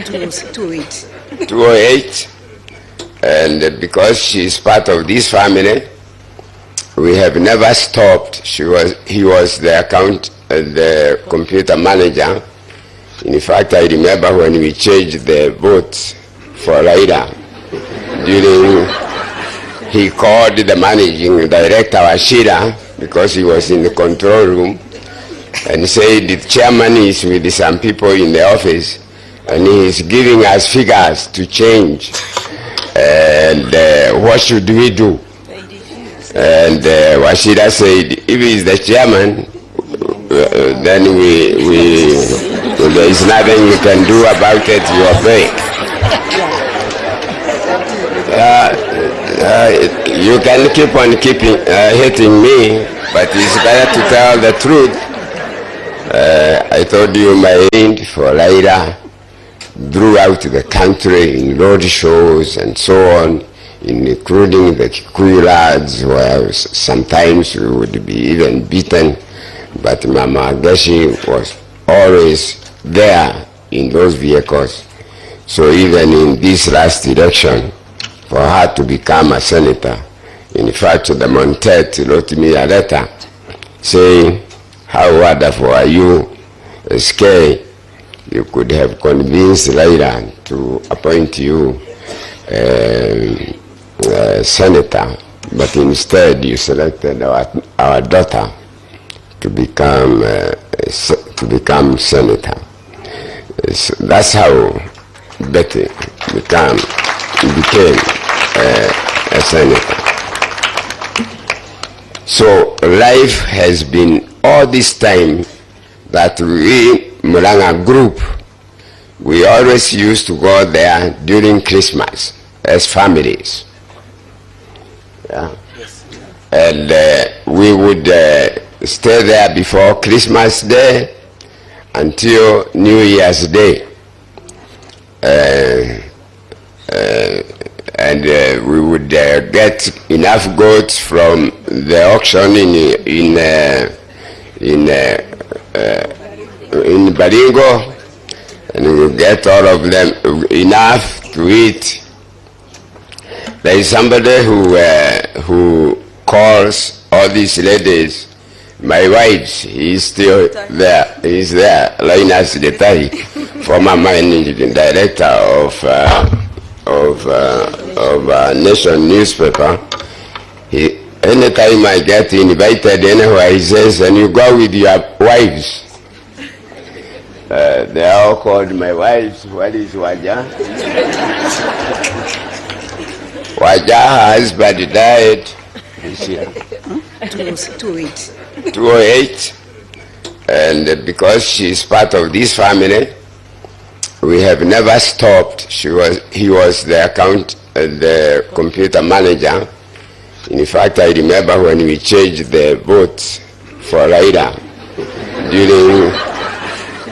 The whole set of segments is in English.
208. And because she is part of this family, we have never stopped. He was the computer manager. In fact, I remember when we changed the votes for Raila, he called the managing director, Ashira, because he was in the control room, and said the chairman is with some people in the office, and he is giving us figures to change. And what should we do? And Washida said, if he is the chairman, then there is nothing you can do about it, you obey. You can keep on hitting me, but it's better to tell the truth. I told you my aid for Raila throughout the country in road shows and so on, including the Kikuyu lads, where sometimes we would be even beaten, but Mama Gashi was always there in those vehicles. So even in this last election, for her to become a senator, in fact, the Montet wrote me a letter saying, how wonderful are you, SK? You could have convinced Raila to appoint you senator, but instead you selected our daughter to become senator. So that's how Betty became a senator. So life has been all this time that we, Muranga group, we always used to go there during Christmas as families. Yeah. And we would stay there before Christmas Day until New Year's Day. And we would get enough goats from the auction in Baringo, and we would get all of them enough to eat. There is somebody who calls all these ladies my wives. He is still there. He is there. Linus Mutahi, former managing director of Nation newspaper. Anytime I get invited anywhere, he says, and you go with your wives. They are all called my wives. What is Waja? Waja, her husband died this year. 208. And because she is part of this family, we have never stopped. He was the computer manager. In fact, I remember when we changed the votes for Raila,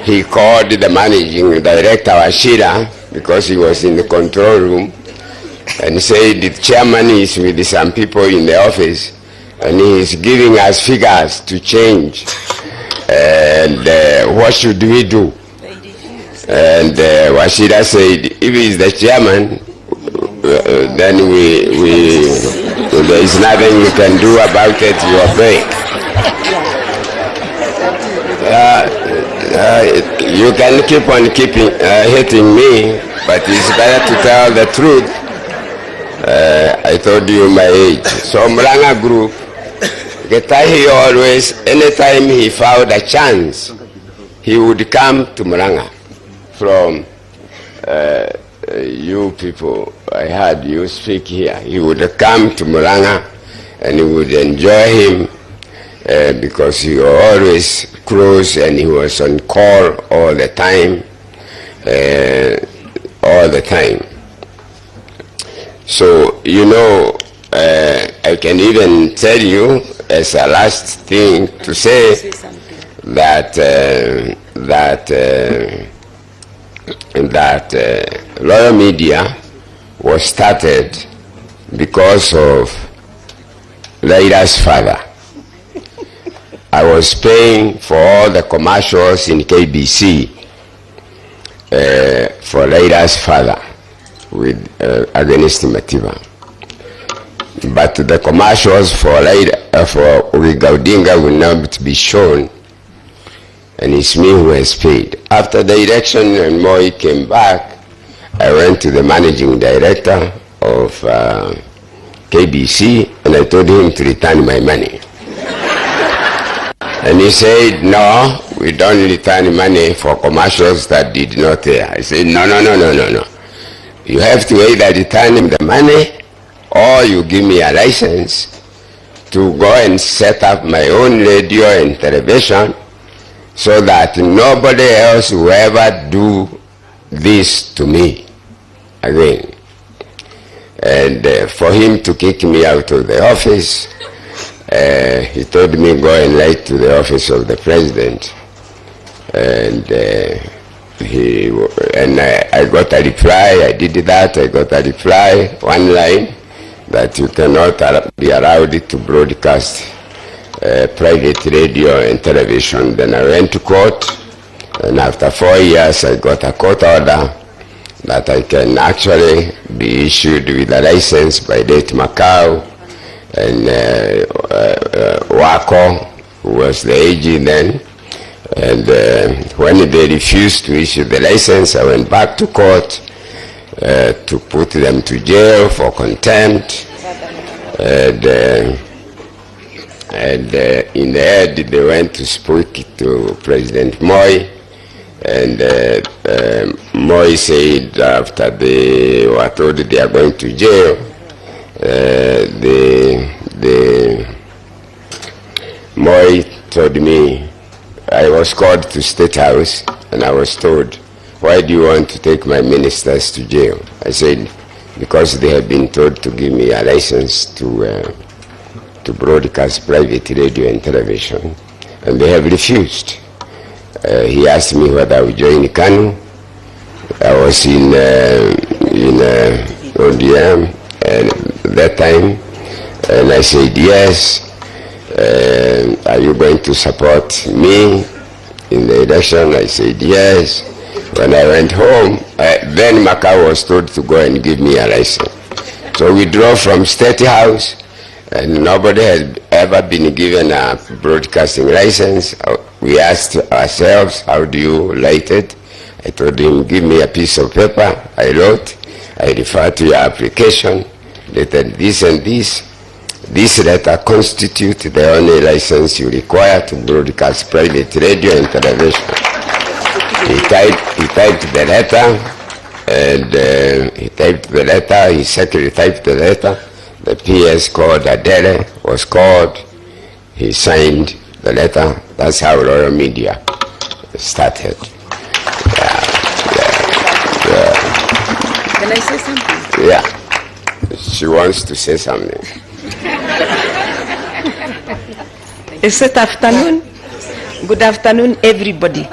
he called the managing director, Ashira, because he was in the control room, and said the chairman is with some people in the office, and he is giving us figures to change. And what should we do? And Washida said, if he is the chairman, then there is nothing you can do about it, you obey. You can keep on hitting me, but it's better to tell the truth. I told you my age. So Muranga group, Getahi always, anytime he found a chance, he would come to Muranga from you people. I heard you speak here. He would come to Muranga and he would enjoy him because he was always close and he was on call all the time. So, you know, I can even tell you as a last thing to say that Royal Media was started because of Raila's father. I was paying for all the commercials in KBC for Raila's father with against Matiba. But the commercials for Raila Odinga will not be shown, and it's me who has paid. After the election and Moi came back, I went to the managing director of KBC and I told him to return my money. And he said, no, we don't return money for commercials that did not air. I said, no. You have to either return him the money or you give me a license to go and set up my own radio and television so that nobody else will ever do this to me again. And for him to kick me out of the office, he told me go and write to the office of the president. And I got a reply. I did that. I got a reply, one line, that you cannot be allowed to broadcast private radio and television. Then I went to court, and after 4 years I got a court order that I can actually be issued with a license by date Macau and Wako, who was the AG then. And when they refused to issue the license, I went back to court to put them to jail for contempt. And in the end, they went to speak to President Moi. And Moi said after they were told they are going to jail, Moi told me, I was called to State House and I was told, why do you want to take my ministers to jail? I said, because they have been told to give me a license to broadcast private radio and television, and they have refused. He asked me whether I would join KANU. I was in ODM at that time, and I said yes. Are you going to support me in the election? I said yes. When I went home, then Macau was told to go and give me a license. So we drove from State House, and nobody has ever been given a broadcasting license. We asked ourselves, how do you write it? I told him, give me a piece of paper. I wrote, I refer to your application, dated this and this. This letter constitutes the only license you require to broadcast private radio and television. He typed the letter, and his secretary typed the letter. The PS called Adele, was called. He signed the letter. That's how Royal Media started. Can I say something? Yeah. She wants to say something. Good afternoon, everybody.